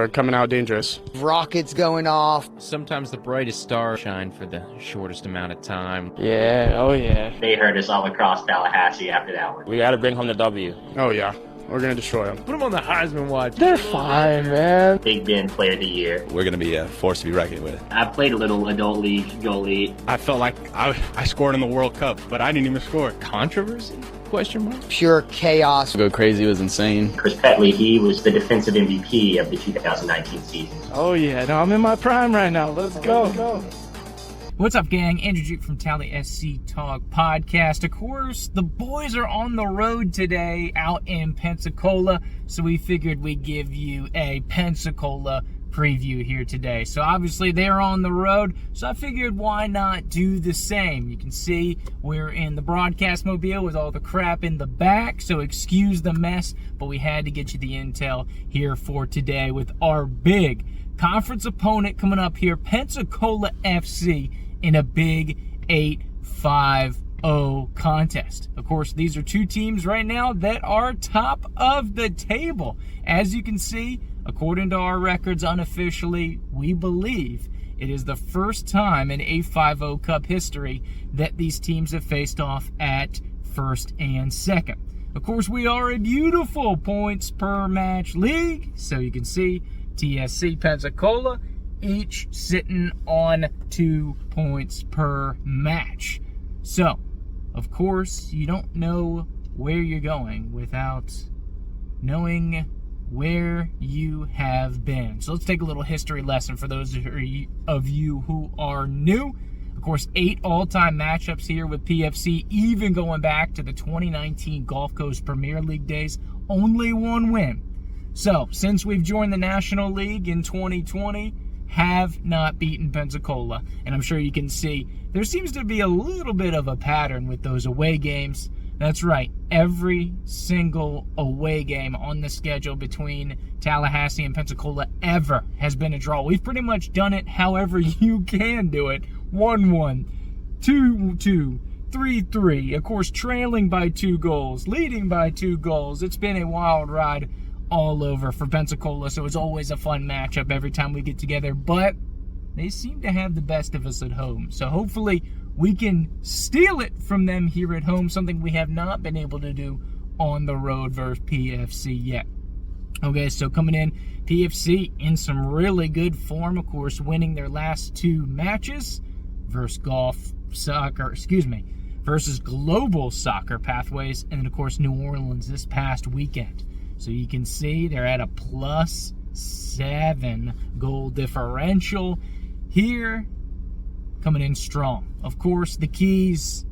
we're coming out dangerous. Rockets going off. Sometimes the brightest stars shine for the shortest amount of time. Yeah, oh yeah. They heard us all across Tallahassee after that one. We got to bring home the W. Oh, yeah. We're going to destroy them. Put them on the Heisman watch. They're fine, man. Big Ben Player of the Year. We're going to be a force to be reckoned with. I played a little adult league goalie. I felt like I scored in the World Cup, but I didn't even score. Controversy? Question mark? Pure chaos. Go crazy was insane. Chris Petley, he was the defensive MVP of the 2019 season. Oh yeah, no, I'm in my prime right now. Let's go. What's up, gang? Andrew Duke from Tally SC Talk Podcast. Of course, the boys are on the road today out in Pensacola, so we figured we'd give you a Pensacola preview here today. So obviously they're on the road, so I figured why not do the same. You can see we're in the broadcast mobile with all the crap in the back, so excuse the mess, but we had to get you the intel here for today with our big conference opponent coming up here, Pensacola FC, in a big 8-5-0 contest. Of course, these are two teams right now that are top of the table. As you can see, according to our records unofficially, we believe it is the first time in 8-5-0 Cup history that these teams have faced off at first and second. Of course, we are a beautiful points per match league, so you can see TSC Pensacola each sitting on 2 points per match. So, of course, you don't know where you're going without knowing where you have been. So let's take a little history lesson for those of you who are new. Of course, 8 all-time matchups here with PFC, even going back to the 2019 Gulf Coast Premier League days. Only one win. So, since we've joined the National League in 2020, have not beaten Pensacola. And I'm sure you can see there seems to be a little bit of a pattern with those away games. That's right, every single away game on the schedule between Tallahassee and Pensacola ever has been a draw. We've pretty much done it however you can do it. 1-1, 2-2, 3-3. Of course, trailing by 2 goals, leading by 2 goals. It's been a wild ride all over for Pensacola, so it's always a fun matchup every time we get together. But they seem to have the best of us at home. So hopefully we can steal it from them here at home, something we have not been able to do on the road versus PFC yet. Okay, so coming in, PFC in some really good form, of course, winning their last 2 matches versus versus Global Soccer Pathways, and then, of course, New Orleans this past weekend. So you can see they're at a +7 goal differential here, coming in strong. Of course, the keys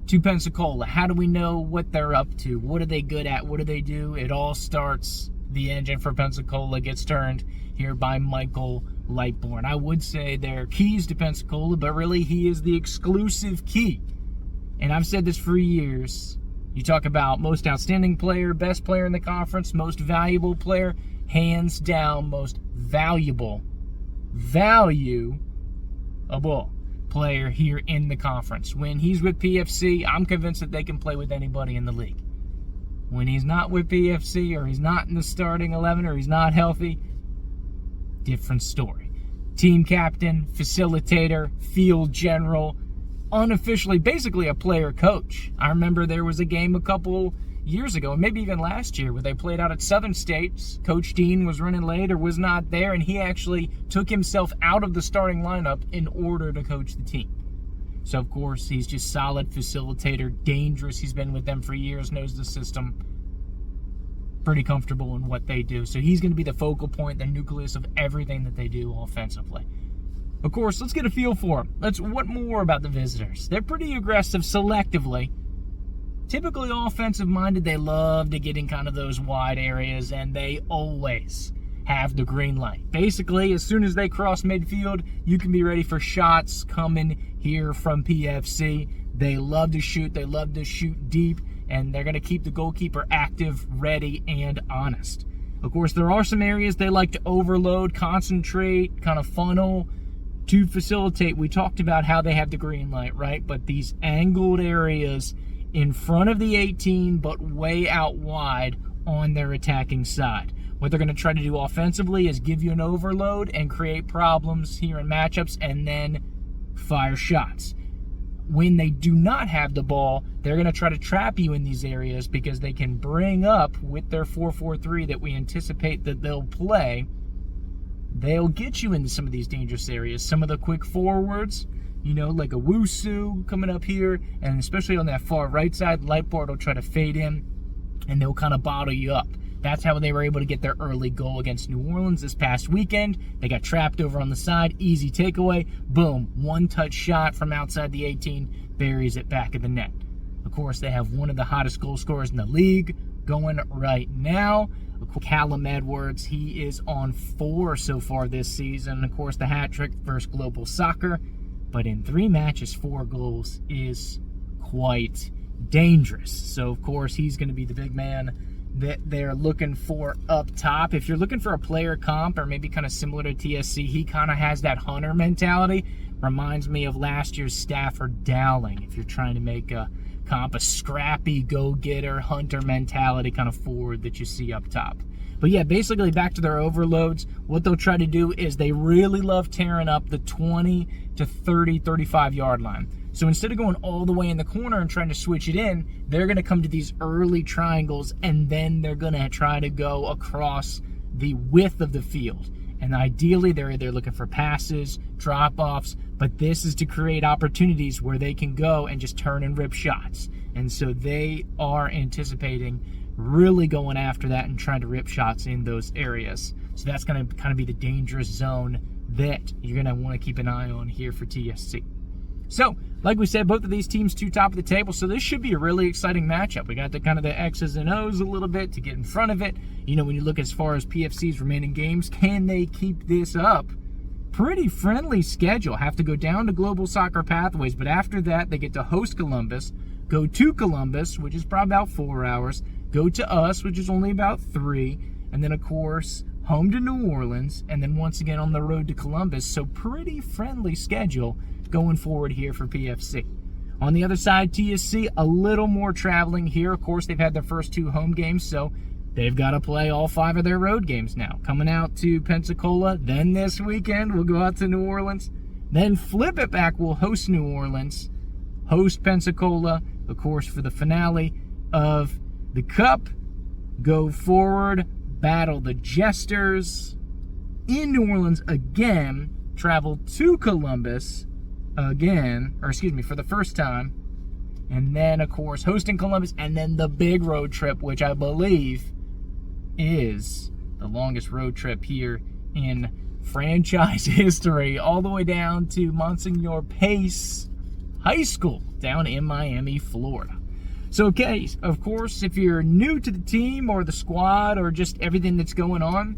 to Pensacola. How do we know what they're up to? What are they good at? What do they do? It all starts, the engine for Pensacola gets turned here by Michael Lightbourne. I would say they're keys to Pensacola, but really he is the exclusive key. And I've said this for years. You talk about most outstanding player, best player in the conference, most valuable player, hands down most valuable player here in the conference. When he's with PFC, I'm convinced that they can play with anybody in the league. When he's not with PFC, or he's not in the starting 11, or he's not healthy, different story. Team captain, facilitator, field general, unofficially basically a player coach. I remember there was a game a couple years ago, maybe even last year, where they played out at Southern States. Coach Dean was running late or was not there, and he actually took himself out of the starting lineup in order to coach the team. So, of course, he's just solid facilitator, dangerous. He's been with them for years, knows the system, pretty comfortable in what they do. So he's going to be the focal point, the nucleus of everything that they do offensively. Of course, let's get a feel for them. What more about the visitors? They're pretty aggressive selectively. Typically offensive-minded, they love to get in kind of those wide areas, and they always have the green light. Basically, as soon as they cross midfield, you can be ready for shots coming here from PFC. They love to shoot. They love to shoot deep, and they're going to keep the goalkeeper active, ready, and honest. Of course, there are some areas they like to overload, concentrate, kind of funnel to facilitate. We talked about how they have the green light, right? But these angled areas in front of the 18, but way out wide on their attacking side. What they're going to try to do offensively is give you an overload and create problems here in matchups and then fire shots. When they do not have the ball, they're going to try to trap you in these areas because they can bring up with their 4-4-3 that we anticipate that they'll play. They'll get you into some of these dangerous areas. Some of the quick forwards, like a Wusu coming up here, and especially on that far right side, Lightboard will try to fade in, and they'll kind of bottle you up. That's how they were able to get their early goal against New Orleans this past weekend. They got trapped over on the side, easy takeaway, boom, one-touch shot from outside the 18, buries it back in the net. Of course, they have one of the hottest goal scorers in the league going right now. Callum Edwards, he is on 4 so far this season. Of course, the hat trick versus Global Soccer. But in 3 matches, 4 goals is quite dangerous. So, of course, he's going to be the big man that they're looking for up top. If you're looking for a player comp or maybe kind of similar to TSC, he kind of has that hunter mentality. Reminds me of last year's Stafford Dowling. If you're trying to make a comp, a scrappy, go-getter, hunter mentality kind of forward that you see up top. But yeah, basically back to their overloads, what they'll try to do is they really love tearing up the 20 to 30, 35 yard line. So instead of going all the way in the corner and trying to switch it in, they're going to come to these early triangles, and then they're going to try to go across the width of the field. And ideally, they're either looking for passes, drop-offs, but this is to create opportunities where they can go and just turn and rip shots. And so they are anticipating really going after that and trying to rip shots in those areas. So that's going to kind of be the dangerous zone that you're going to want to keep an eye on here for TSC. So, like we said, both of these teams top of the table, so this should be a really exciting matchup. We got the kind of the X's and O's a little bit to get in front of it. When you look as far as PFC's remaining games, can they keep this up? Pretty friendly schedule. Have to go down to Global Soccer Pathways, but after that, they get to host Columbus, go to Columbus, which is probably about 4 hours, go to us, which is only about 3, and then, of course, home to New Orleans, and then once again on the road to Columbus. So pretty friendly schedule going forward here for PFC. On the other side, TSC, a little more traveling here. Of course, they've had their first 2 home games, so they've got to play all 5 of their road games now. Coming out to Pensacola, then this weekend we'll go out to New Orleans, then flip it back, we'll host New Orleans, host Pensacola, of course, for the finale of the Cup, go forward, battle the Jesters in New Orleans again, travel to Columbus again, for the first time, and then, of course, hosting Columbus, and then the big road trip, which I believe is the longest road trip here in franchise history, all the way down to Monsignor Pace High School down in Miami, Florida. So, okay, of course, if you're new to the team or the squad or just everything that's going on,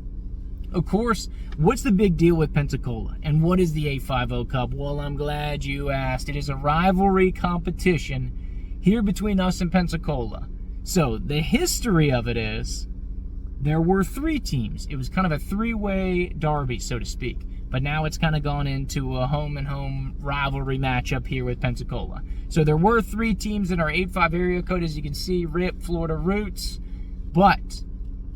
of course, what's the big deal with Pensacola? And what is the 850 Cup? Well, I'm glad you asked. It is a rivalry competition here between us and Pensacola. So, the history of it is there were 3 teams. It was kind of a 3-way derby, so to speak. But now it's kind of gone into a home-and-home rivalry matchup here with Pensacola. So there were 3 teams in our 85 area code, as you can see, RIP, Florida Roots. But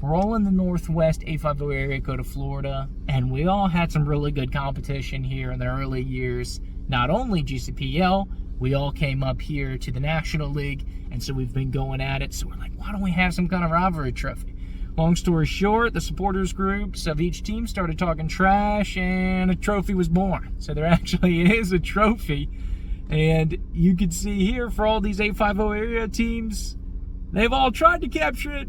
we're all in the Northwest 850 area code of Florida, and we all had some really good competition here in the early years. Not only GCPL, we all came up here to the National League, and so we've been going at it. So we're like, why don't we have some kind of rivalry trophy? Long story short, the supporters groups of each team started talking trash, and a trophy was born. So there actually is a trophy, and you can see here for all these 850 area teams, they've all tried to capture it,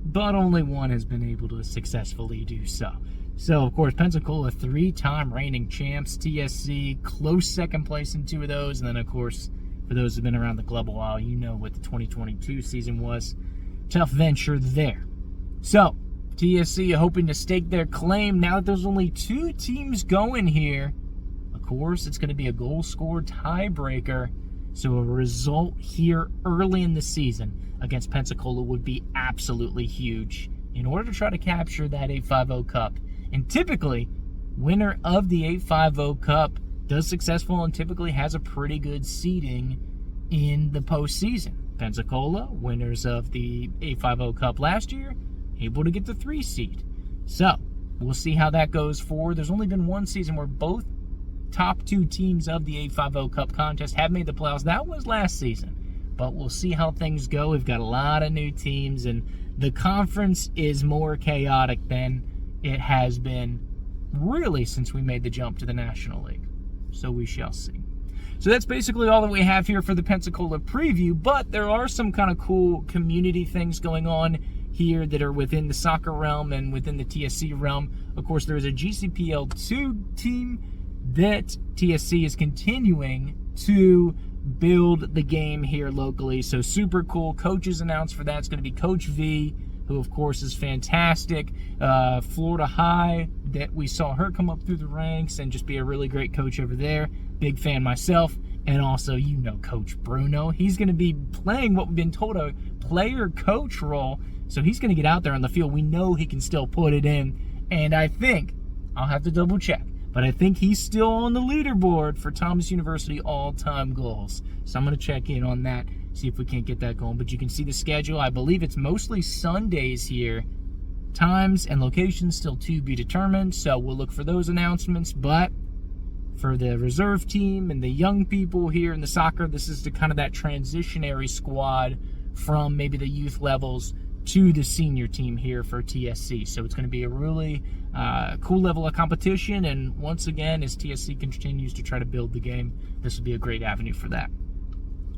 but only one has been able to successfully do so. So, of course, Pensacola, 3-time reigning champs, TSC, close second place in 2 of those, and then, of course, for those who've been around the club a while, you know what the 2022 season was. Tough venture there. So, TSC hoping to stake their claim now that there's only 2 teams going here. Of course, it's going to be a goal scored tiebreaker. So a result here early in the season against Pensacola would be absolutely huge in order to try to capture that 850 Cup. And typically, winner of the 850 Cup does successful and typically has a pretty good seeding in the postseason. Pensacola, winners of the 850 Cup last year, able to get the 3 seed. So we'll see how that goes forward. There's only been one season where both top 2 teams of the 850 Cup contest have made the playoffs. That was last season. But we'll see how things go. We've got a lot of new teams, and the conference is more chaotic than it has been really since we made the jump to the National League. So we shall see. So that's basically all that we have here for the Pensacola preview, but there are some kind of cool community things going on here that are within the soccer realm and within the TSC realm. Of course, there is a GCPL2 team that TSC is continuing to build the game here locally. So super cool. Coaches announced for that. It's going to be Coach V, who of course is fantastic. Florida High, that we saw her come up through the ranks and just be a really great coach over there. Big fan myself. And also, you know, Coach Bruno. He's going to be playing what we've been told, a player coach role. So he's going to get out there on the field. We know he can still put it in. And I think, I'll have to double check, but I think he's still on the leaderboard for Thomas University all-time goals. So I'm going to check in on that, see if we can't get that going. But you can see the schedule. I believe it's mostly Sundays here. Times and locations still to be determined, so we'll look for those announcements. But for the reserve team and the young people here in the soccer, this is the kind of that transitionary squad from maybe the youth levels to the senior team here for TSC. So it's going to be a really cool level of competition. And once again, as TSC continues to try to build the game, this will be a great avenue for that.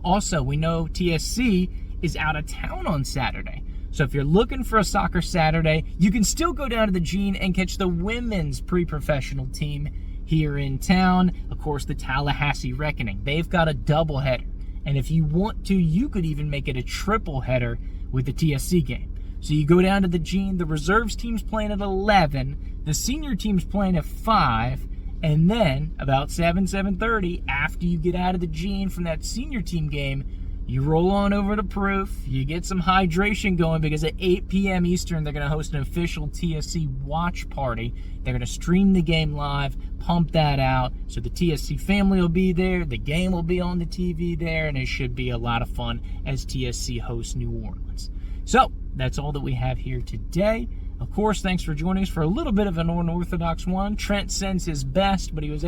Also, we know TSC is out of town on Saturday. So if you're looking for a soccer Saturday, you can still go down to the Gene and catch the women's pre-professional team here in town. Of course, the Tallahassee Reckoning. They've got a doubleheader. And if you want to, you could even make it a triple header with the TSC game. So you go down to the Gene, the reserves team's playing at 11, the senior team's playing at 5, and then about 7:30, after you get out of the Gene from that senior team game, you roll on over to Proof, you get some hydration going, because at 8 p.m. Eastern, they're going to host an official TSC watch party. They're going to stream the game live, pump that out, so the TSC family will be there, the game will be on the TV there, and it should be a lot of fun as TSC hosts New Orleans. So, that's all that we have here today. Of course, thanks for joining us for a little bit of an unorthodox one. Trent sends his best, but he was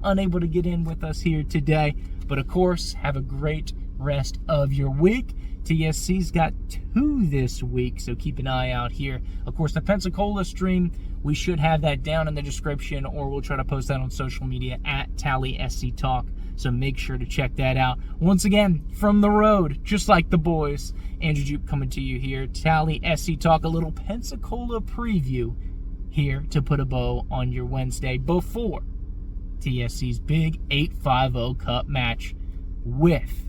unable to get in with us here today. But of course, have a great rest of your week. TSC's got 2 this week, so keep an eye out here. Of course, the Pensacola stream, we should have that down in the description, or we'll try to post that on social media at TallySC Talk. So make sure to check that out. Once again, from the road, just like the boys, Andrew Jupe coming to you here. TallySC Talk, a little Pensacola preview here to put a bow on your Wednesday before TSC's big 850 Cup match with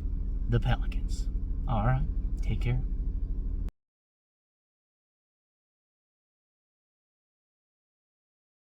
the Pelicans. All right, take care.